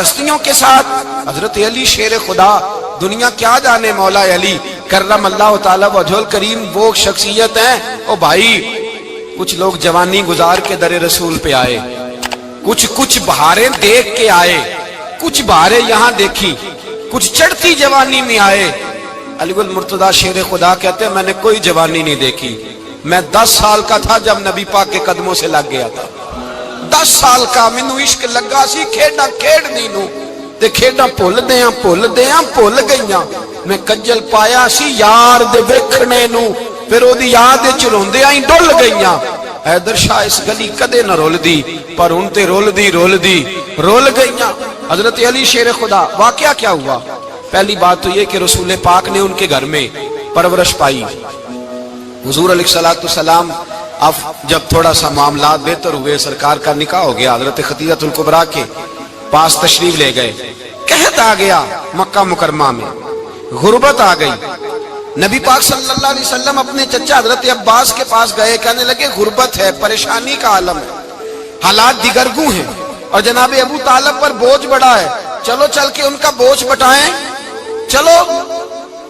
ہستیوں کے ساتھ حضرت علی شیر خدا، دنیا کیا جانے مولا علی کرم اللہ تعالی وجہ الکریم، وہ شخصیت ہیں۔ او بھائی کچھ لوگ جوانی گزار کے در رسول پہ آئے، کچھ بہاریں دیکھ کے آئے، کچھ بہاریں یہاں دیکھی، کچھ چڑھتی جوانی میں آئے۔ علی گل مرتضیٰ شیر خدا کہتے ہیں میں نے کوئی جوانی نہیں دیکھی، میں 10 سال کا تھا جب نبی پاک کے قدموں سے لگ گیا تھا، 10 سال کا مینوں عشق لگا سی، کھیڈا کھیڈنی نو تے کھیڈا بھول گئیاں، میں کجل پایا سی یار دے ویکھنے نو، پھر او دی یاد وچ روندیاں ہی ڈل گئیاں۔ حیدر شاہ اس گلی کدے نہ رول دی، پر ہن تے رول گئیاں۔ حضرت علی شیر خدا، واقعہ کیا ہوا؟ پہلی بات تو یہ کہ رسول پاک نے ان کے گھر میں پرورش پائی۔ حضور علیہ السلام اب جب تھوڑا سا معاملات بہتر ہوئے، سرکار کا نکاح ہو گیا، حضرت خدیجہ الکبریٰ کے پاس تشریف لے گئے۔ قحط آ گیا مکہ مکرمہ میں، غربت آ گئی۔ نبی پاک صلی اللہ علیہ وسلم اپنے چچا حضرت عباس کے پاس گئے، کہنے لگے غربت ہے، پریشانی کا عالم ہے، حالات دیگرگو ہیں، اور جناب ابو طالب پر بوجھ بڑا ہے، چلو چل کے ان کا بوجھ بٹائیں۔ چلو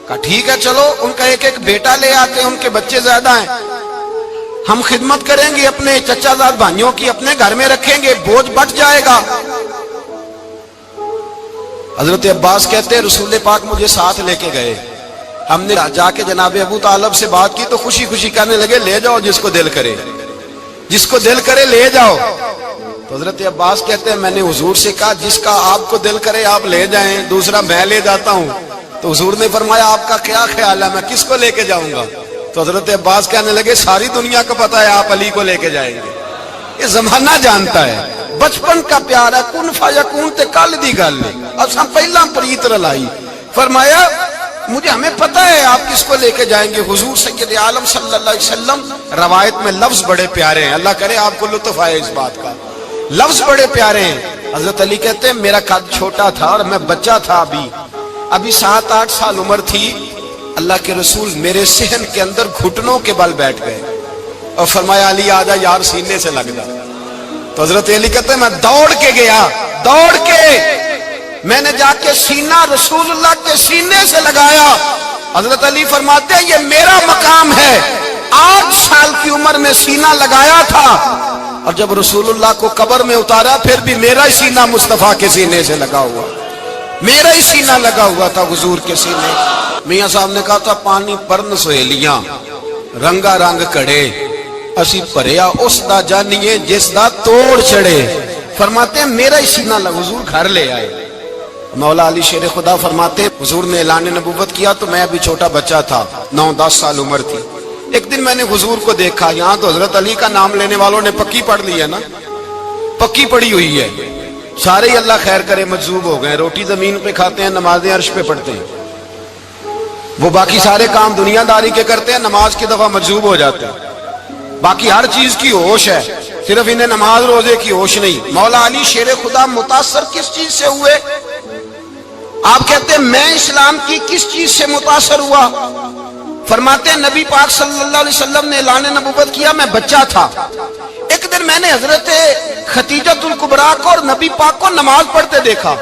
کہا ٹھیک ہے، چلو ان کا ایک بیٹا لے آتے ہیں، ان کے بچے زیادہ ہیں، ہم خدمت کریں گے اپنے چچا زاد بھائیوں کی، اپنے گھر میں رکھیں گے، بوجھ بٹ جائے گا۔ حضرت عباس کہتے ہیں رسول پاک مجھے ساتھ لے کے گئے، ہم نے جا کے جناب ابو طالب سے بات کی تو خوشی خوشی کہنے لگے لے جاؤ جس کو دل کرے لے جاؤ۔ تو حضرت عباس کہتے ہیں میں نے حضور سے کہا جس کا آپ کو دل کرے آپ لے جائیں، دوسرا میں لے جاتا ہوں۔ تو حضور نے فرمایا آپ کا کیا خیال ہے، میں کس کو لے کے جاؤں گا؟ تو حضرت عباس کہنے لگے ساری دنیا کو پتا ہے آپ علی کو لے کے جائیں گے، یہ زمانہ جانتا ہے، بچپن کا پیار ہے، کن فیکون تے کل دی گل ہے، اساں پہلا پریت رلائی۔ فرمایا ہمیں پتہ ہے آپ کس کو لے کے جائیں گے، حضور سید عالم صلی اللہ علیہ وسلم۔ روایت میں لفظ بڑے پیارے ہیں، اللہ کرے آپ کو لطف آئے اس بات کا، لفظ بڑے پیارے ہیں۔ حضرت علی کہتے ہیں میرا قد چھوٹا تھا اور میں بچہ تھا، ابھی 7-8 سال عمر تھی، اللہ کے رسول میرے صحن کے اندر گھٹنوں کے بل بیٹھ گئے اور فرمایا علی آجا یار سینے سے لگ جا۔ تو حضرت علی کہتے ہیں میں دوڑ کے گیا، میں نے جا کے سینہ رسول اللہ کے سینے سے لگایا۔ حضرت علی فرماتے ہیں یہ میرا مقام ہے، 8 سال کی عمر میں سینہ لگایا تھا، اور جب رسول اللہ کو قبر میں اتارا پھر بھی میرا ہی سینہ مصطفیٰ کے سینے سے لگا ہوا، میرا ہی سینہ لگا ہوا تھا حضور کے سینے۔ میاں صاحب نے کہا تھا پانی پرن سہیلیاں رنگا رنگ کڑے، اسی پریا اس دا جانیے جس دا توڑ چڑے۔ فرماتے ہیں میرا ہی سینہ لگا، حضور گھر لے آئے۔ مولا علی شیر خدا فرماتے ہیں حضور نے اعلان نبوت کیا تو میں ابھی چھوٹا بچہ تھا، 9-10 سال عمر تھی۔ ایک دن میں نے حضور کو دیکھا، یہاں تو حضرت علی کا نام لینے والوں نے پکی پڑھ لی ہے نا، پکی پڑھی ہوئی ہے، سارے ہی اللہ خیر کرے مجذوب ہو گئے، روٹی زمین پہ کھاتے ہیں، نمازیں عرش پہ پڑھتے ہیں، وہ باقی سارے کام دنیا داری کے کرتے ہیں، نماز کی دفعہ مجذوب ہو جاتے ہیں، باقی ہر چیز کی ہوش ہے، صرف انہیں نماز روزے کی ہوش نہیں۔ مولا علی شیر خدا متاثر کس چیز سے ہوئے؟ آپ کہتے ہیں میں اسلام کی کس چیز سے متاثر ہوا؟ فرماتے ہیں نبی پاک صلی اللہ علیہ وسلم نے اعلان نبوت کیا، میں بچہ تھا، ایک دن میں نے حضرت خدیجہ الکبریٰ کو اور نبی پاک کو نماز پڑھتے دیکھا،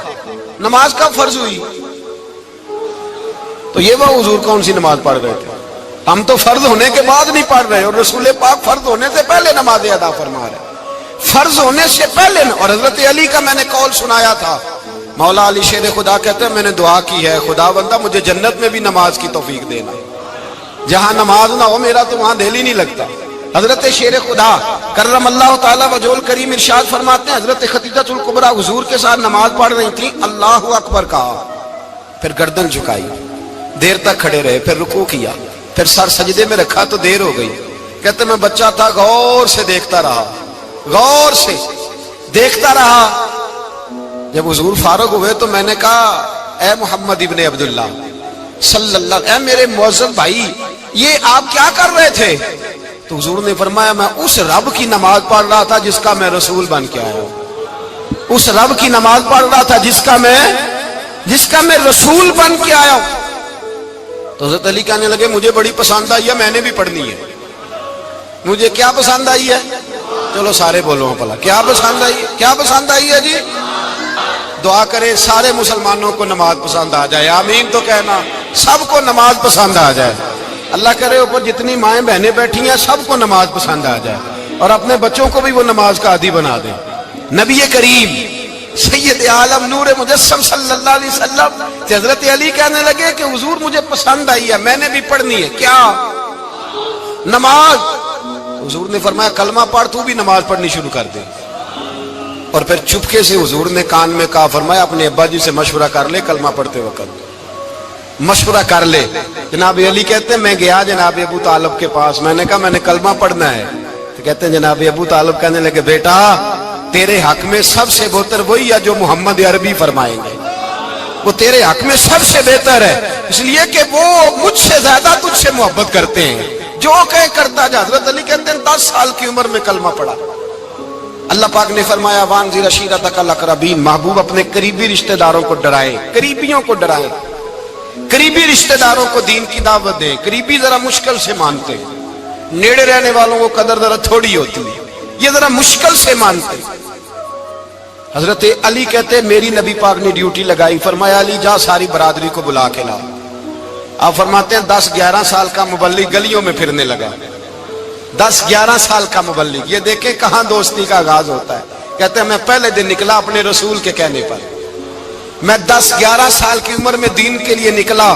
نماز کا فرض ہوئی تو یہ وہ حضور کون سی نماز پڑھ رہے تھے، ہم تو فرض ہونے کے بعد نہیں پڑھ رہے، اور رسول پاک فرض ہونے سے پہلے نماز ادا فرما رہے، فرض ہونے سے پہلے۔ اور حضرت علی کا میں نے قول سنایا تھا، مولا علی شیر خدا کہتے ہیں میں نے دعا کی ہے خدا بندہ مجھے جنت میں بھی نماز کی توفیق دینا، جہاں نماز نہ ہو میرا تو وہاں دل ہی نہیں لگتا۔ حضرت شیر خدا کرم اللہ تعالی وجہ الکریم ارشاد فرماتے ہیں حضرت خدیجہ الکبریٰ حضور کے ساتھ نماز پڑھ رہی تھی، اللہ اکبر کہا، پھر گردن جھکائی، دیر تک کھڑے رہے، پھر رکوع کیا، پھر سر سجدے میں رکھا تو دیر ہو گئی۔ کہتے میں بچہ تھا، غور سے دیکھتا رہا، غور سے دیکھتا رہا۔ جب حضور فارغ ہوئے تو میں نے کہا اے محمد ابن عبداللہ صلی اللہ، اے میرے معزز بھائی یہ آپ کیا کر رہے تھے؟ تو حضور نے فرمایا میں اس رب کی نماز پڑھ رہا تھا جس کا میں رسول بن کے آیا ہوں، اس رب کی نماز پڑھ رہا تھا جس کا میں رسول بن کے آیا ہوں۔ تو حضرت علی کہنے لگے مجھے بڑی پسند آئی ہے، میں نے بھی پڑھنی ہے۔ مجھے کیا پسند آئی ہے؟ چلو سارے بولو پلا، کیا پسند آئی ہے؟ کیا پسند آئی ہے جی؟ دعا کرے سارے مسلمانوں کو نماز پسند آ جائے، آمین تو کہنا، سب کو نماز پسند آ جائے۔ اللہ کرے اوپر جتنی مائیں بہنیں بیٹھی ہیں سب کو نماز پسند آ جائے، اور اپنے بچوں کو بھی وہ نماز کا عادی بنا دے۔ نبی کریم سید عالم نور مجسم صلی اللہ علیہ وسلم حضرت علی کہنے لگے کہ حضور مجھے پسند آئی ہے، میں نے بھی پڑھنی ہے، کیا؟ نماز۔ حضور نے فرمایا کلمہ پڑھ، تو بھی نماز پڑھنی شروع کر دے۔ اور پھر چپکے سے حضور نے کان میں کہا، فرمایا اپنے ابا جی سے مشورہ کر لے کلمہ پڑھتے وقت، مشورہ کر لے۔ جناب علی کہتے ہیں میں گیا جناب ابو طالب کے پاس، میں نے کہا میں نے کلمہ پڑھنا ہے، تو کہتے ہیں جناب ابو طالب کہنے لگے بیٹا تیرے حق میں سب سے بہتر وہی ہے جو محمد عربی فرمائیں گے، وہ تیرے حق میں سب سے بہتر ہے، اس لیے کہ وہ مجھ سے زیادہ تجھ سے محبت کرتے ہیں، جو کہیں کرتا جا۔ حضرت علی کہتے ہیں 10 سال کی عمر میں کلمہ پڑھا۔ اللہ پاک نے فرمایا وانذر عشیرتک الاقربین، محبوب اپنے قریبی رشتہ داروں کو ڈرائے، قریبیوں کو ڈرائے، قریبی رشتہ داروں کو دین کی دعوت دیں۔ قریبی ذرا مشکل سے مانتے ہیں، نیڑے رہنے والوں کو قدر ذرا تھوڑی ہوتی ہے، یہ ذرا مشکل سے مانتے۔ حضرت علی کہتے میری نبی پاک نے ڈیوٹی لگائی، فرمایا علی جا ساری برادری کو بلا کے لا۔ آپ فرماتے ہیں 10-11 سال کا مبلغ گلیوں میں پھرنے لگا، 10-11 سال کا مبلغ، یہ دیکھیں کہاں دوستی کا آغاز ہوتا ہے۔ کہتے ہیں میں پہلے دن نکلا اپنے رسول کے کہنے پر، میں 10-11 سال کی عمر میں دین کے لیے نکلا،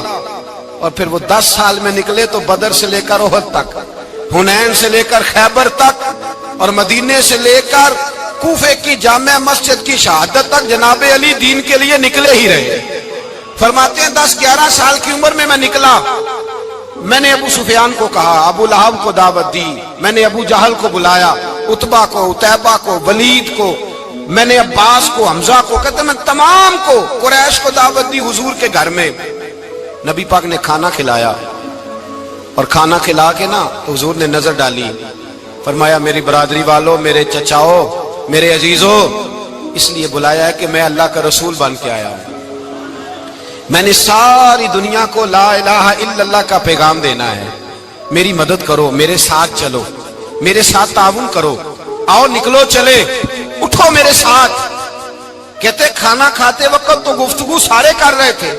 اور پھر وہ 10 سال میں نکلے تو بدر سے لے کر احد تک، حنین سے لے کر خیبر تک، اور مدینے سے لے کر کوفے کی جامع مسجد کی شہادت تک جناب علی دین کے لیے نکلے ہی رہے۔ فرماتے ہیں 10-11 سال کی عمر میں نکلا، میں نے ابو سفیان کو کہا، ابو لہب کو دعوت دی، میں نے ابو جہل کو بلایا، عتبہ کو، عتیبہ کو، ولید کو، میں نے عباس کو، حمزہ کو، کہتے میں تمام کو، قریش کو دعوت دی حضور کے گھر میں۔ نبی پاک نے کھانا کھلایا، اور کھانا کھلا کے نا تو حضور نے نظر ڈالی، فرمایا میری برادری والوں، میرے چچاؤ، میرے عزیزوں، اس لیے بلایا ہے کہ میں اللہ کا رسول بن کے آیا ہوں، میں نے ساری دنیا کو لا الہ الا اللہ کا پیغام دینا ہے، میری مدد کرو، میرے ساتھ چلو، میرے ساتھ تعاون کرو، آؤ نکلو چلے، اٹھو میرے ساتھ۔ کہتے کھانا کھاتے وقت تو گفتگو سارے کر رہے تھے،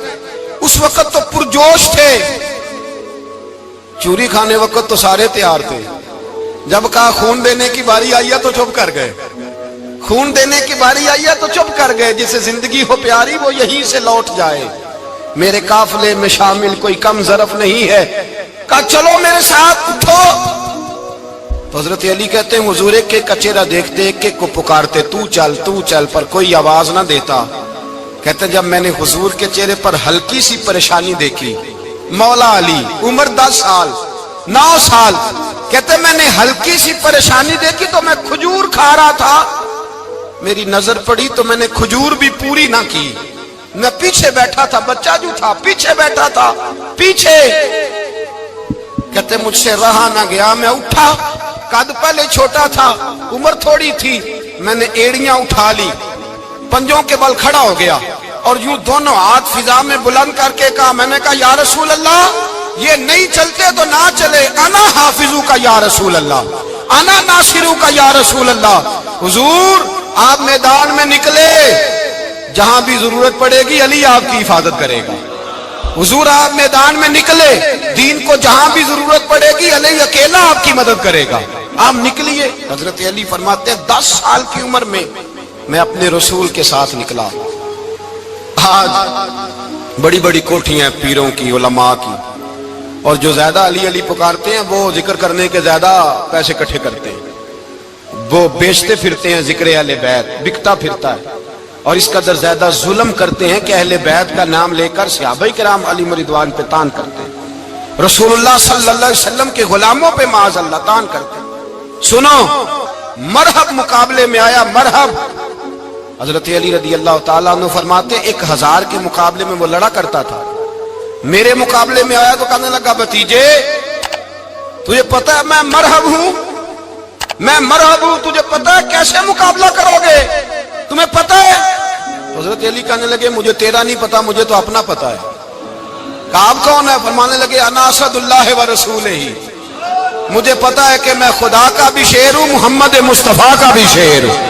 اس وقت تو پرجوش تھے، چوری کھانے وقت تو سارے تیار تھے، جب کہا خون دینے کی باری آئی ہے تو چپ کر گئے، خون دینے کی باری آئی ہے تو چپ کر گئے، جسے زندگی ہو پیاری وہ یہیں سے لوٹ جائے، میرے قافلے میں شامل کوئی کم ظرف نہیں ہے، کہا چلو میرے ساتھ اٹھو۔ تو حضرت علی کہتے ہیں حضور ایک ایک کا چہرہ دیکھتے ایک ایک کو پکارتے، تو چل، پر کوئی آواز نہ دیتا۔ کہتے ہیں جب میں نے حضور کے چہرے پر ہلکی سی پریشانی دیکھی، مولا علی عمر 10 سال 9 سال، کہتے میں نے ہلکی سی پریشانی دیکھی تو میں کھجور کھا رہا تھا، میری نظر پڑی تو میں نے کھجور بھی پوری نہ کی، میں پیچھے بیٹھا تھا، بچہ جو تھا پیچھے بیٹھا تھا، پیچھے۔ کہتے مجھ سے رہا نہ گیا، میں اٹھا، قد پہلے چھوٹا تھا، عمر تھوڑی تھی، میں نے ایڑیاں اٹھا لی، پنجوں کے بل کھڑا ہو گیا، اور یوں دونوں ہاتھ فضا میں بلند کر کے کہا، میں نے کہا یا رسول اللہ یہ نہیں چلتے تو نہ چلے، انا حافظو کا یا رسول اللہ، انا ناصرو کا یا رسول اللہ۔ حضور آپ میدان میں نکلے، جہاں بھی ضرورت پڑے گی علی آپ کی حفاظت کرے گا۔ حضور آپ میدان میں نکلے، دین کو جہاں بھی ضرورت پڑے گی علی اکیلا آپ کی مدد کرے گا، آپ نکلیے۔ حضرت علی فرماتے ہیں 10 سال کی عمر میں میں اپنے رسول کے ساتھ نکلا۔ آج بڑی بڑی کوٹھیاں پیروں کی، علماء کی، اور جو زیادہ علی علی پکارتے ہیں وہ ذکر کرنے کے زیادہ پیسے اکٹھے کرتے ہیں، وہ بیچتے پھرتے ہیں، ذکر اہل بیت بکتا پھرتا ہے، اور اس قدر زیادہ ظلم کرتے ہیں کہ اہل بیت کا نام لے کر صحابہ کرام علی رضوان پہ تان کرتے ہیں، رسول اللہ صلی اللہ علیہ وسلم کے غلاموں پہ معاذ اللہ تان کرتے ہیں۔ سنو، مرحب مقابلے میں آیا، مرحب۔ حضرت علی رضی اللہ تعالیٰ عنہ فرماتے 1000 کے مقابلے میں وہ لڑا کرتا تھا، میرے مقابلے میں آیا تو کہنے لگا بھتیجے تجھے پتا ہے میں مرحب ہوں، میں مرحب ہوں، تجھے پتا ہے کیسے مقابلہ کرو گے، تمہیں پتا ہے؟ حضرت علی کہنے لگے مجھے تیرا نہیں پتا، مجھے تو اپنا پتا ہے۔ کہا آپ کون ہے؟ فرمانے لگے انا اسد اللہ و رسولہ، مجھے پتا ہے کہ میں خدا کا بھی شیر ہوں، محمد مصطفیٰ کا بھی شیر ہوں۔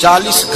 40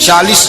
40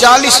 40।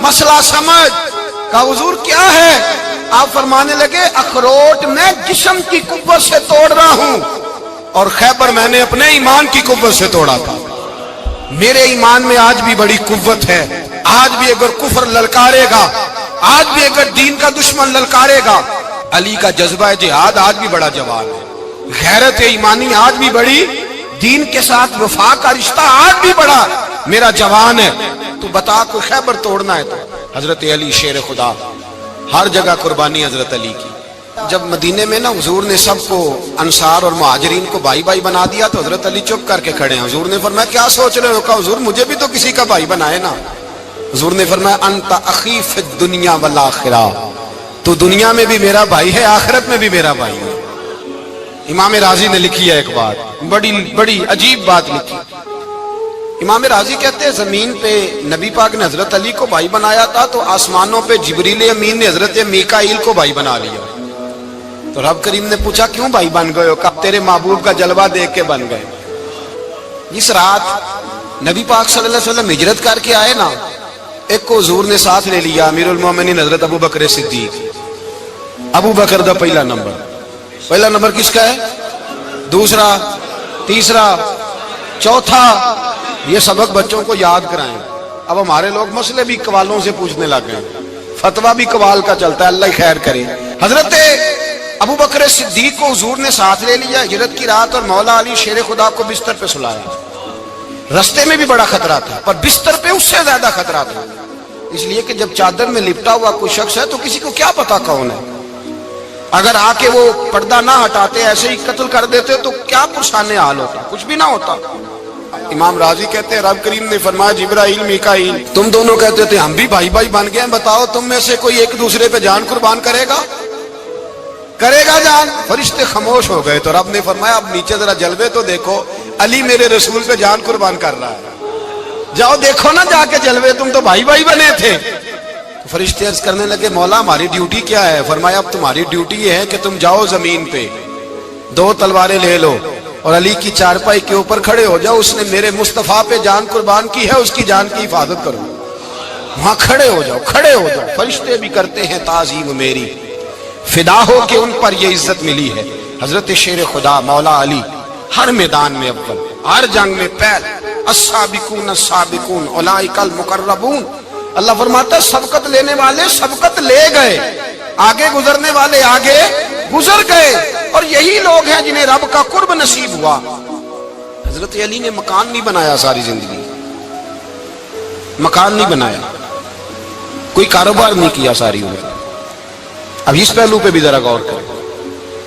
مسئلہ سمجھ۔ کہا حضور کیا ہے؟ آپ فرمانے لگے اخروٹ میں جسم کی قوت سے توڑ رہا ہوں اور خیبر میں نے اپنے ایمان کی قوت سے توڑا تھا۔ میرے ایمان میں آج بھی بڑی قوت ہے، آج بھی اگر کفر للکارے گا، آج بھی اگر دین کا دشمن للکارے گا، علی کا جذبہ جہاد آج بھی بڑا جوان ہے، غیرت ایمانی آج بھی بڑی، دین کے ساتھ وفا کا رشتہ آج بھی بڑا میرا جوان ہے۔ تو بتا کوئی خیبر توڑنا ہے تو حضرت علی شیر خدا، ہر جگہ قربانی حضرت علی کی۔ جب مدینے میں نا حضور نے سب کو انصار اور مہاجرین کو بھائی بھائی بنا دیا تو حضرت علی چپ کر کے کھڑے ہیں۔ حضور نے فرمایا کیا سوچ رہے ہو؟ کہا حضور مجھے بھی تو کسی کا بھائی بنائے نا۔ حضور نے فرمایا انت اخی فی الدنیا والآخرہ، تو دنیا میں بھی میرا بھائی ہے، آخرت میں بھی میرا بھائی ہے۔ امام راضی نے لکھی ہے ایک بات، بڑی عجیب بات لکھی۔ امام راضی کہتے ہیں زمین پہ نبی پاک نے حضرت علی کو بھائی بنایا تھا تو آسمانوں پہ جبریل امین نے حضرت میکائیل کو بھائی بنا لیا۔ تو رب کریم نے پوچھا کیوں بھائی بن گئے ہو؟ کہا تیرے محبوب کا جلوہ دیکھ کے بن گئے۔ جس رات نبی پاک صلی اللہ علیہ وسلم ہجرت کر کے آئے نا، ایک کو حضور نے ساتھ لے لیا، امیر المومنین حضرت ابو بکر صدیق۔ ابو بکر دا پہلا نمبر کس کا ہے؟ دوسرا، تیسرا، چوتھا، یہ سبق بچوں کو یاد کرائیں۔ اب ہمارے لوگ مسئلے بھی قوالوں سے پوچھنے لگ گئے، فتویٰ بھی قوال کا چلتا ہے، اللہ خیر کرے۔ حضرت ابو بکر صدیق کو حضور نے ساتھ لے لیا ہجرت کی رات، اور مولا علی شیر خدا کو بستر پہ سلایا۔ رستے میں بھی بڑا خطرہ تھا پر بستر پہ اس سے زیادہ خطرہ تھا، اس لیے کہ جب چادر میں لپٹا ہوا کوئی شخص ہے تو کسی کو کیا پتا کون ہے، اگر آ کے وہ پردہ نہ ہٹاتے ایسے ہی قتل کر دیتے تو کیا پرسان حال ہوتا، کچھ بھی نہ ہوتا۔ امام راضی کہتے ہیں رب کریم نے فرمایا جبرائیل میکائیل تم دونوں کہتے تھے ہم بھی بھائی بھائی بن گئے ہیں، بتاؤ تم میں سے کوئی ایک دوسرے پہ جان قربان کرے گا جان؟ فرشتے خاموش ہو گئے تو رب نے فرمایا اب نیچے ذرا جلوے تو دیکھو، علی میرے رسول پہ جان قربان کر رہا ہے، جاؤ دیکھو نا جا کے جلوے، تم تو بھائی بھائی بنے تھے۔ تو فرشتے عرض کرنے لگے مولا ہماری ڈیوٹی کیا ہے؟ فرمایا اب تمہاری ڈیوٹی یہ ہے کہ تم جاؤ زمین پہ 2 تلواریں لے لو اور علی کی چارپائی کے اوپر کھڑے ہو جاؤ، اس نے میرے مصطفیٰ پہ جان قربان کی ہے، اس کی جان کی حفاظت کرو، وہاں کھڑے ہو جاؤ۔ فرشتے بھی کرتے ہیں تعظیم میری، فدا ہو کہ ان پر یہ عزت ملی ہے۔ حضرت شیر خدا مولا علی ہر میدان میں اول، ہر جنگ میں پہل، السابقون السابقون اولئک المقربون۔ اللہ فرماتا ہے سبقت لینے والے سبقت لے گئے، آگے گزرنے والے آگے گزر گئے، اور یہی لوگ ہیں جنہیں رب کا قرب نصیب ہوا۔ حضرت علی نے مکان نہیں بنایا، ساری زندگی مکان نہیں بنایا، کوئی کاروبار نہیں کیا ساری عمر۔ اب اس پہلو پہ بھی ذرا غور کریں،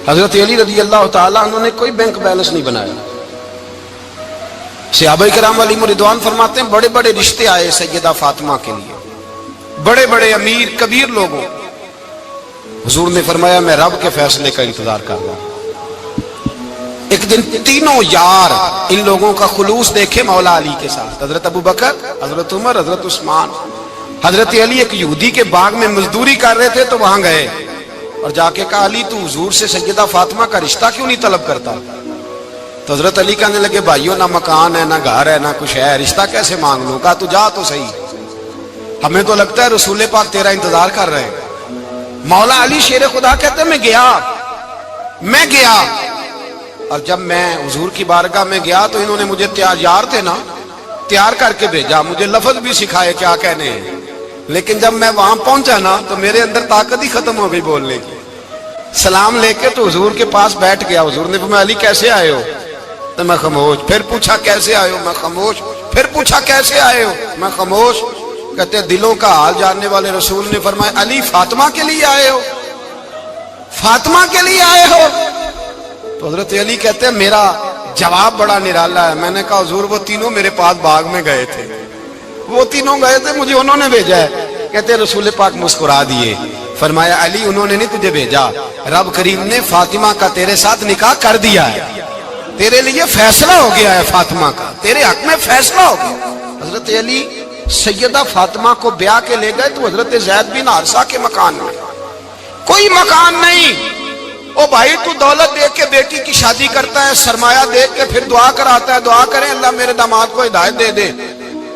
حضرت علی رضی اللہ تعالیٰ انہوں نے کوئی بینک بیلنس نہیں بنایا۔ صحابہ کرام علیہم رضوان فرماتے ہیں بڑے بڑے رشتے آئے سیدہ فاطمہ کے لیے، بڑے بڑے امیر کبیر لوگوں، حضور نے فرمایا میں رب کے فیصلے کا انتظار کر رہا ہوں۔ ایک دن تینوں یار ان لوگوں کا خلوص دیکھے مولا علی کے ساتھ، حضرت ابو بکر، حضرت عمر، حضرت عثمان۔ حضرت علی ایک یہودی کے باغ میں مزدوری کر رہے تھے تو وہاں گئے اور جا کے کہا علی تو حضور سے سیدہ فاطمہ کا رشتہ کیوں نہیں طلب کرتا؟ تو حضرت علی کہنے لگے بھائیو نہ مکان ہے، نہ گھر ہے، نہ کچھ ہے، رشتہ کیسے مانگ لوں؟ کہا تو جا تو صحیح، ہمیں تو لگتا ہے رسول پاک تیرا انتظار کر رہے ہیں۔ مولا علی شیر خدا کہتے ہیں میں گیا اور جب میں حضور کی بارگاہ میں گیا تو انہوں نے مجھے تیار تھے نا، تیار کر کے بھیجا، مجھے لفظ بھی سکھائے کیا کہنے ہیں، لیکن جب میں وہاں پہنچا نا تو میرے اندر طاقت ہی ختم ہو گئی بولنے کی۔ سلام لے کے تو حضور کے پاس بیٹھ گیا، حضور نے فرمایا علی کیسے آئے ہو؟ تو میں خاموش، پھر پوچھا کیسے آئے ہو؟ میں خاموش، پھر پوچھا کیسے آئے ہو؟ میں خاموش۔ کہتے ہیں دلوں کا حال جاننے والے رسول نے فرمایا علی فاطمہ کے لیے آئے ہو؟ فاطمہ کے لیے آئے ہو؟ تو حضرت علی کہتے ہیں میرا جواب بڑا نرالا ہے۔ میں نے کہا حضور وہ تینوں میرے پاس باغ میں گئے تھے، وہ تینوں گئے تھے، مجھے انہوں نے بھیجا ہے۔ کہتے ہیں رسول پاک مسکرا دیے، فرمایا علی انہوں نے نہیں تجھے بھیجا، رب کریم نے فاطمہ کا تیرے ساتھ نکاح کر دیا ہے، تیرے لیے فیصلہ ہو گیا ہے، فاطمہ کا تیرے حق میں فیصلہ ہو گیا۔ حضرت علی سیدہ فاطمہ کو بیاہ کے لے گئے تو حضرت زید بن حارثہ کے مکان میں کوئی مکان نہیں۔ او بھائی تو دولت دیکھ کے بیٹی کی شادی کرتا ہے، سرمایہ دیکھ کے پھر دعا کراتا ہے، دعا کریں اللہ میرے داماد کو ہدایت دے دے۔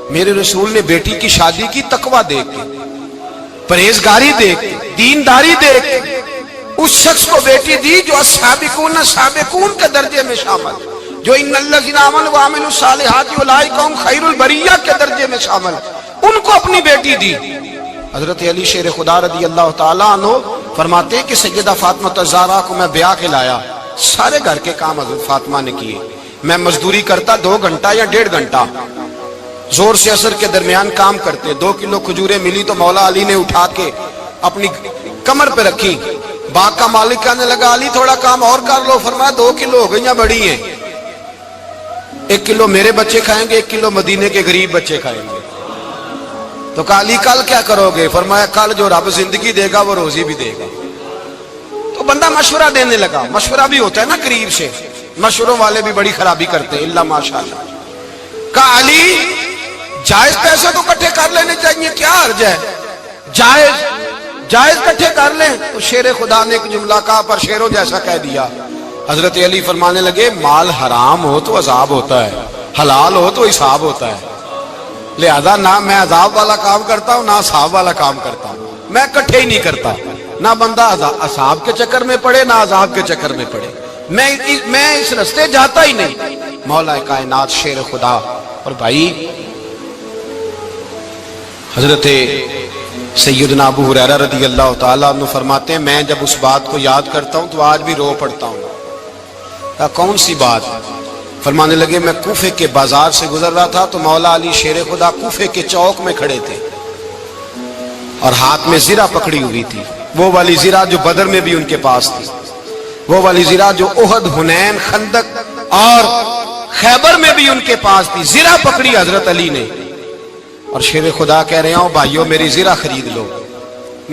میرے رسول نے بیٹی کی شادی کی تقوی دیکھ کے، پرہیزگاری دیکھ کے، دینداری دیکھ کے اس شخص کو بیٹی دی جو السابقون سابقون کے درجے میں شامل، جو ان الذین آمنوا وعملوا الصالحات اولئک هم خیر البریہ کے درجے میں شامل، ان کو اپنی بیٹی دی۔ حضرت علی شیر خدا رضی اللہ تعالیٰ عنہ فرماتے ہیں کہ سیدہ فاطمہ الزہرا کو میں بیاہ کے لایا، سارے گھر کے کام حضرت فاطمہ نے کیے، میں مزدوری کرتا 2 گھنٹہ یا 1.5 گھنٹہ، زور سے عصر کے درمیان کام کرتے، 2 کلو کھجوریں ملی تو مولا علی نے اٹھا کے اپنی کمر پہ رکھی، باغ کا مالک کہنے لگا علی تھوڑا کام اور کر لو، فرمایا 2 کلو ہو گئیں بڑی ہیں، 1 کلو میرے بچے کھائیں گے، 1 کلو مدینے کے غریب بچے کھائیں گے۔ تو کہا علی کل کیا کرو گے؟ فرمایا کل جو رب زندگی دے گا وہ روزی بھی دے گا۔ تو بندہ مشورہ دینے لگا، مشورہ بھی ہوتا ہے نا قریب سے، مشوروں والے بھی بڑی خرابی کرتے ہیں اللہ ماشاءاللہ۔ کہا علی جائز پیسے تو کٹھے کر لینے چاہیے، کیا حرج ہے، جائز کٹھے کر لیں۔ تو شیر خدا نے ایک جملہ کہا پر شیروں جیسا کہہ دیا۔ حضرت علی فرمانے لگے مال حرام ہو تو عذاب ہوتا ہے، حلال ہو تو حساب ہوتا ہے، لہذا نہ میں عذاب والا کام کرتا ہوں نہ حساب والا کام کرتا ہوں، میں کٹھے ہی نہیں کرتا، نہ بندہ عذاب کے چکر میں پڑے نہ عذاب کے چکر میں پڑے، میں اس رستے جاتا ہی نہیں۔ مولا کائنات شیر خدا۔ اور بھائی حضرت سیدنا ابو ہریرہ رضی اللہ تعالیٰ عنہ فرماتے ہیں میں جب اس بات کو یاد کرتا ہوں تو آج بھی رو پڑتا ہوں۔ کون سی بات؟ فرمانے لگے میں کوفے کے بازار سے گزر رہا تھا تو مولا علی شیر خدا کوفے کے چوک میں کھڑے تھے اور ہاتھ میں زرہ پکڑی ہوئی تھی، وہ والی زرہ جو بدر میں بھی ان کے پاس تھی، وہ والی زرہ جو احد، حنین، خندق اور خیبر میں بھی ان کے پاس تھی، زرہ پکڑی حضرت علی نے اور شیر خدا کہہ رہے ہوں بھائیو میری زرہ خرید لو،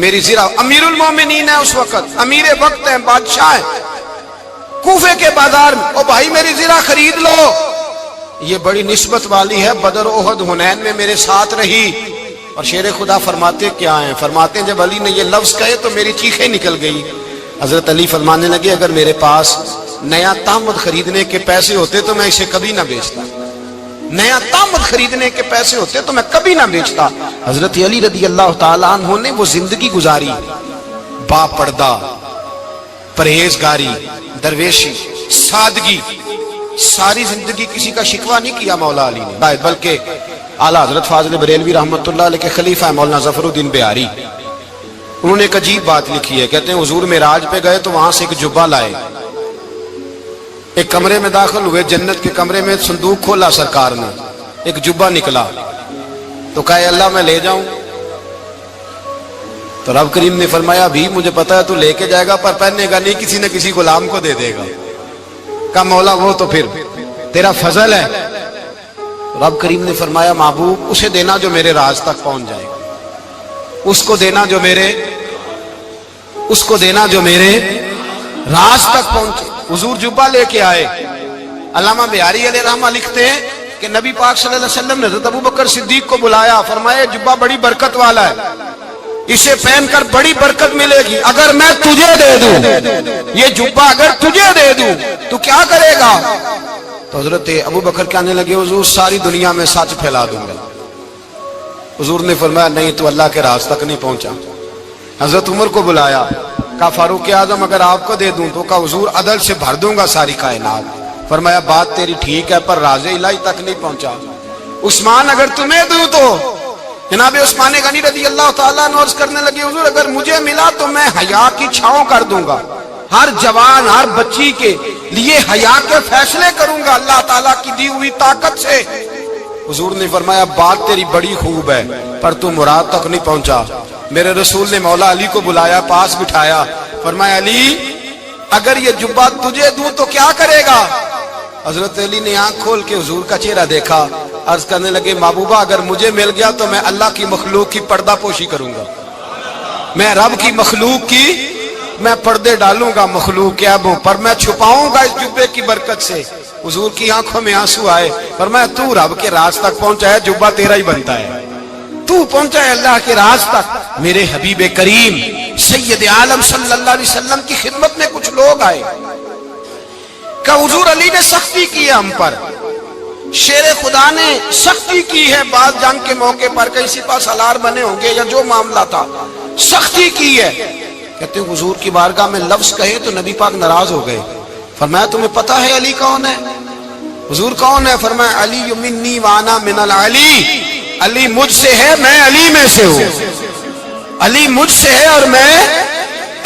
میری زرہ۔ امیر المومنین ہے اس وقت، امیر وقت ہے، بادشاہ ہے، کوفے کے بازار میں، او بھائی میری زرہ خرید لو، یہ بڑی نسبت والی ہے، بدر، احد، حنین میں میرے ساتھ رہی۔ اور شیر خدا فرماتے کیا ہیں؟ فرماتے ہیں جب علی نے یہ لفظ کہے تو میری چیخیں نکل گئی۔ حضرت علی فرمانے لگے اگر میرے پاس نیا تامد خریدنے کے پیسے ہوتے تو میں اسے کبھی نہ بیچتا، نیا تامد خریدنے کے پیسے ہوتے تو میں کبھی نہ بیچتا۔ حضرت علی رضی اللہ تعالیٰ عنہ نے وہ زندگی گزاری، با پردہ، پرہیزگاری، درویشی، سادگی، ساری زندگی کسی کا شکوہ نہیں کیا مولا علی نے، بلکہ اعلیٰ حضرت فاضل بریلوی رحمۃ اللہ علیہ کے خلیفہ مولانا ظفر الدین بہاری، انہوں نے ایک عجیب بات لکھی ہے، کہتے ہیں حضور معراج پہ گئے تو وہاں سے ایک جبہ لائے، ایک کمرے میں داخل ہوئے، جنت کے کمرے میں صندوق کھولا سرکار نے، ایک جبہ نکلا تو کہا اللہ میں لے جاؤں؟ تو رب کریم نے فرمایا بھی مجھے پتا ہے تو لے کے جائے گا پر پہننے گا نہیں، کسی نہ کسی غلام کو دے دے گا۔ کہا مولا وہ تو پھر تیرا فضل ہے۔ رب کریم نے فرمایا محبوب اسے دینا جو میرے راز تک پہنچ جائے، اس کو دینا جو میرے راز تک پہنچے۔ حضور جبہ لے کے آئے۔ علامہ بہاری علیہ رحمہ لکھتے ہیں کہ نبی پاک صلی اللہ علیہ وسلم نے حضرت ابوبکر صدیق کو بلایا، فرمایا جبہ بڑی برکت والا ہے، اسے پہن کر بڑی برکت ملے گی، اگر میں تجھے دے دوں یہ جبہ، اگر تجھے دے دوں تو کیا کرے گا؟ تو حضرت ابوبکر کہنے لگے حضور ساری دنیا میں سچ پھیلا دوں گا۔ حضور نے فرمایا نہیں تو اللہ کے راز تک نہیں پہنچا۔ حضرت عمر کو بلایا، کہا فاروق اعظم اگر آپ کو دے دوں تو کہا حضور عدل سے بھر دوں گا ساری کائنات۔ فرمایا بات تیری ٹھیک ہے پر راز الہی تک نہیں پہنچا۔ عثمان اگر تمہیں دوں تو جناب عثمان غنی رضی اللہ تعالیٰ عنہ عرض کرنے لگے حضور اگر مجھے ملا تو میں حیا کی چھاؤں کر دوں گا، ہر جوان ہر بچی کے لیے حیا کے فیصلے کروں گا اللہ تعالیٰ کی دی ہوئی طاقت سے۔ حضور نے فرمایا بات تیری بڑی خوب ہے پر تو مراد تک نہیں پہنچا۔ میرے رسول نے مولا علی کو بلایا، پاس بٹھایا، فرمایا علی اگر یہ جبہ تجھے دوں تو کیا کرے گا؟ حضرت علی نے آنکھ کھول کے حضور کا چہرہ دیکھا، عرض کرنے لگے محبوبہ اگر مجھے مل گیا تو میں اللہ کی مخلوق کی پردہ پوشی کروں گا، میں رب کی مخلوق کی میں پردے ڈالوں گا مخلوق کے عیبوں پر، میں چھپاؤں گا اس جبے کی برکت سے۔ حضور کی آنکھوں میں آنسو آئے، فرمایا تو رب کے راز تک پہنچا ہے، جبہ تیرا ہی بنتا ہے، تو پہنچا ہے اللہ کے راز تک۔ میرے حبیب کریم سید عالم صلی اللہ علیہ وسلم کی خدمت میں کچھ لوگ آئے کہ حضور علی نے سختی کی ہے ہم پر، شیر خدا نے سختی کی ہے، بعض جنگ کے موقع پر کہیں سپہ سالار بنے ہوں گے یا جو معاملہ تھا، سختی کی ہے. کہتے ہیں حضور کی بارگاہ میں لفظ کہے تو نبی پاک ناراض ہو گئے. فرمایا تمہیں پتہ ہے علی کون ہے؟ حضور کون ہے؟ فرمایا علی منی وانا من العلی، علی مجھ سے ہے میں علی میں سے ہوں. علی مجھ سے ہے اور میں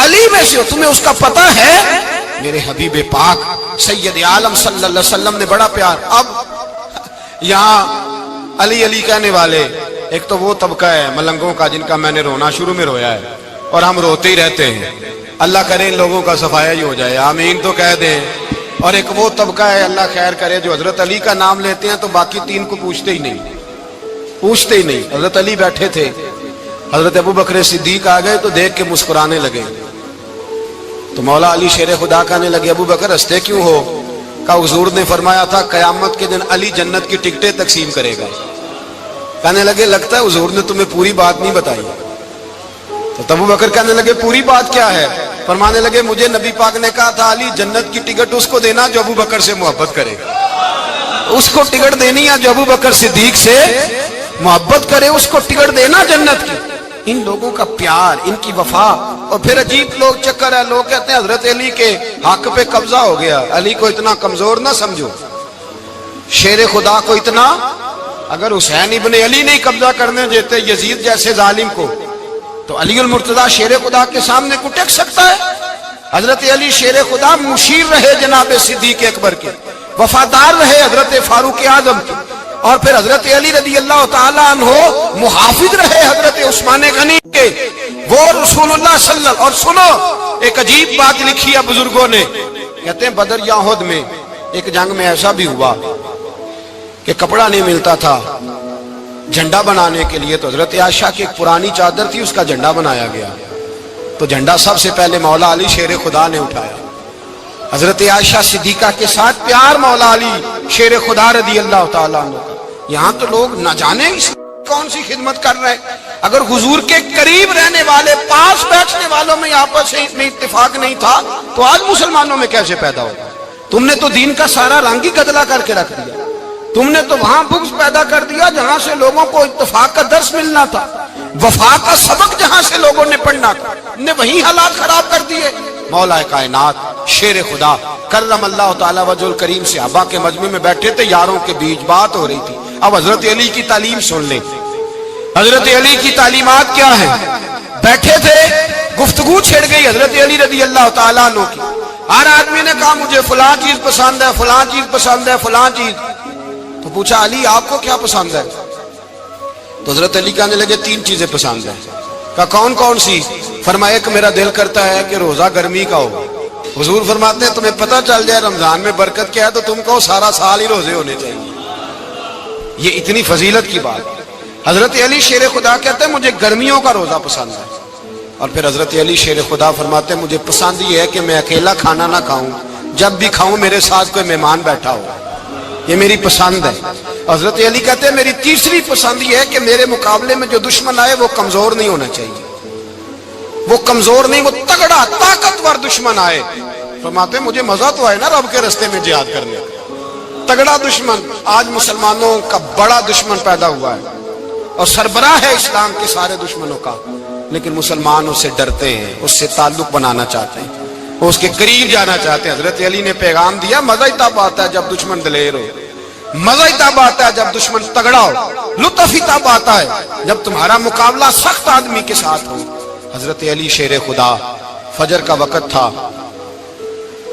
علی میں سے ہوں. تمہیں اس کا پتہ ہے؟ میرے حبیب پاک سید عالم صلی اللہ علیہ وسلم نے بڑا پیار. اب یہاں علی علی کہنے والے ایک تو وہ طبقہ ہے ملنگوں کا جن کا میں نے رونا شروع میں رویا ہے اور ہم روتے ہی رہتے ہیں. اللہ کرے ان لوگوں کا صفایا ہی ہو جائے، آمین تو کہہ دیں. اور ایک وہ طبقہ ہے اللہ خیر کرے جو حضرت علی کا نام لیتے ہیں تو باقی تین کو پوچھتے ہی نہیں. حضرت علی بیٹھے تھے، حضرت ابو بکر صدیق آ گئے تو دیکھ کے مسکرانے لگے. تو مولا علی شیر خدا کہنے لگے ابو بکر ہنستے کیوں ہو؟ کہا حضور نے فرمایا تھا قیامت کے دن علی جنت کی ٹکٹیں تقسیم کرے گا. کہنے لگے لگتا ہے حضور نے تمہیں پوری بات نہیں بتائی. تو ابو بکر کہنے لگے پوری بات کیا ہے؟ فرمانے لگے مجھے نبی پاک نے کہا تھا علی جنت کی ٹکٹ اس کو دینا جو ابو بکر سے محبت کرے گا. اس کو ٹکٹ دینی ہے جو ابو بکر صدیق سے محبت کرے، اس کو ٹکٹ دینا جنت کی. ان لوگوں کا پیار، ان کی وفا. اور پھر عجیب لوگ چکر ہے، لوگ کہتے ہیں حضرت علی کے حق پہ قبضہ ہو گیا. علی کو اتنا کمزور نہ سمجھو، شیر خدا کو اتنا. اگر حسین ابن علی نہیں قبضہ کرنے دیتے یزید جیسے ظالم کو تو علی المرتضیٰ شیر خدا کے سامنے کو ٹک سکتا ہے؟ حضرت علی شیر خدا مشیر رہے جناب صدیق اکبر کے، وفادار رہے حضرت فاروق اعظم کے، اور پھر حضرت علی رضی اللہ تعالیٰ عنہ محافظ رہے حضرت عثمان غنی کے. وہ رسول اللہ صلی اللہ. اور سنو ایک عجیب بات لکھی ہے بزرگوں نے، کہتے ہیں بدر یا احد میں ایک جنگ میں ایسا بھی ہوا کہ کپڑا نہیں ملتا تھا جھنڈا بنانے کے لیے. تو حضرت عائشہ کی ایک پرانی چادر تھی، اس کا جھنڈا بنایا گیا. تو جھنڈا سب سے پہلے مولا علی شیر خدا نے اٹھایا. حضرت عائشہ صدیقہ کے ساتھ پیار مولا علی شیر خدا رضی اللہ تعالیٰ عنہ کا. یہاں تو لوگ نہ جانے کون سی خدمت کر رہے ہیں. اگر حضور کے قریب رہنے والے پاس بیٹھنے والوں میں آپس میں اتفاق نہیں تھا تو آج مسلمانوں میں کیسے پیدا ہوگا؟ تم نے تو دین کا سارا رنگ ہی گدلا کر کے رکھ دیا. تم نے تو وہاں بغض پیدا کر دیا جہاں سے لوگوں کو اتفاق کا درس ملنا تھا، وفا کا سبق جہاں سے لوگوں نے پڑھنا تھا، نے وہی حالات خراب کر دیے. مولا کائنات شیر خدا کرم اللہ تعالی وجہ الکریم صحابہ کے مجمع میں بیٹھے تھے، یاروں کے بیچ بات ہو رہی تھی. اب حضرت علی کی تعلیم سن لیں. حضرت علی کی تعلیمات کیا ہیں؟ بیٹھے تھے، گفتگو چھڑ گئی حضرت علی رضی اللہ تعالیٰ عنہ کی. ہر آدمی نے کہا مجھے فلاں چیز پسند ہے، فلاں چیز پسند ہے، فلاں چیز. تو پوچھا علی آپ کو کیا پسند ہے؟ تو حضرت علی کہنے لگے تین چیزیں پسند ہیں. کہا کون کون سی؟ فرمایا کہ میرا دل کرتا ہے کہ روزہ گرمی کا ہو. حضور فرماتے ہیں تمہیں پتہ چل جائے رمضان میں برکت کیا ہے تو تم کو سارا سال ہی روزے ہونے چاہیے. یہ اتنی فضیلت کی بات. حضرت علی شیر خدا کہتے ہیں مجھے گرمیوں کا روزہ پسند ہے. اور پھر حضرت علی شیر خدا فرماتے ہیں مجھے پسند یہ ہے کہ میں اکیلا کھانا نہ کھاؤں، جب بھی کھاؤں میرے ساتھ کوئی مہمان بیٹھا ہو. یہ میری پسند ہے. حضرت علی کہتے ہیں میری تیسری پسند یہ ہے کہ میرے مقابلے میں جو دشمن آئے وہ کمزور نہیں ہونا چاہیے. وہ کمزور نہیں، وہ تگڑا طاقتور دشمن آئے. فرماتے ہیں مجھے مزہ تو آئے نا رب کے رستے میں جہاد کرنے. تگڑا دشمن. آج مسلمانوں کا بڑا دشمن پیدا ہوا ہے اور سربراہ ہے اسلام کے سارے دشمنوں کا، لیکن مسلمان اس سے ڈرتے ہیں، اس سے تعلق بنانا چاہتے ہیں، وہ اس کے قریب جانا چاہتے ہیں. حضرت علی نے پیغام دیا مزہ ہی تب آتا ہے جب دشمن دلیر ہو، مزہ ہی تب آتا ہے جب دشمن تگڑا ہو، لطف ہی تب آتا ہے جب تمہارا مقابلہ سخت آدمی کے ساتھ ہو. حضرت علی شیر خدا فجر کا وقت تھا،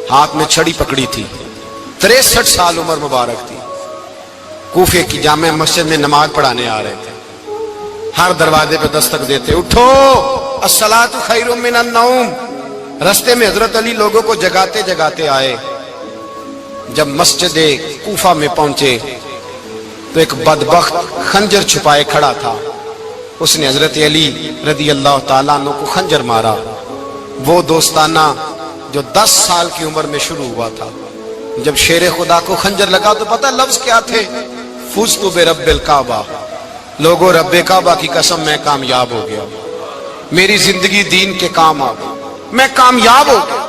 ہاتھ میں چھڑی پکڑی تھی، 63 سال عمر مبارک تھی. کوفے کی جامع مسجد میں نماز پڑھانے آ رہے تھے. ہر دروازے پہ دستک دیتے اٹھو الصلاۃ خیر من النوم. رستے میں حضرت علی لوگوں کو جگاتے جگاتے آئے. جب مسجد کوفہ میں پہنچے تو ایک بدبخت خنجر چھپائے کھڑا تھا. اس نے حضرت علی رضی اللہ تعالیٰ عنہ کو خنجر مارا. وہ دوستانہ جو 10 سال کی عمر میں شروع ہوا تھا. جب شیر خدا کو خنجر لگا تو پتہ لفظ کیا تھے؟ فزت برب الکعبہ. لوگوں رب کعبہ کی قسم میں کامیاب ہو گیا، میری زندگی دین کے کام آ گئی، میں کامیاب ہو گیا.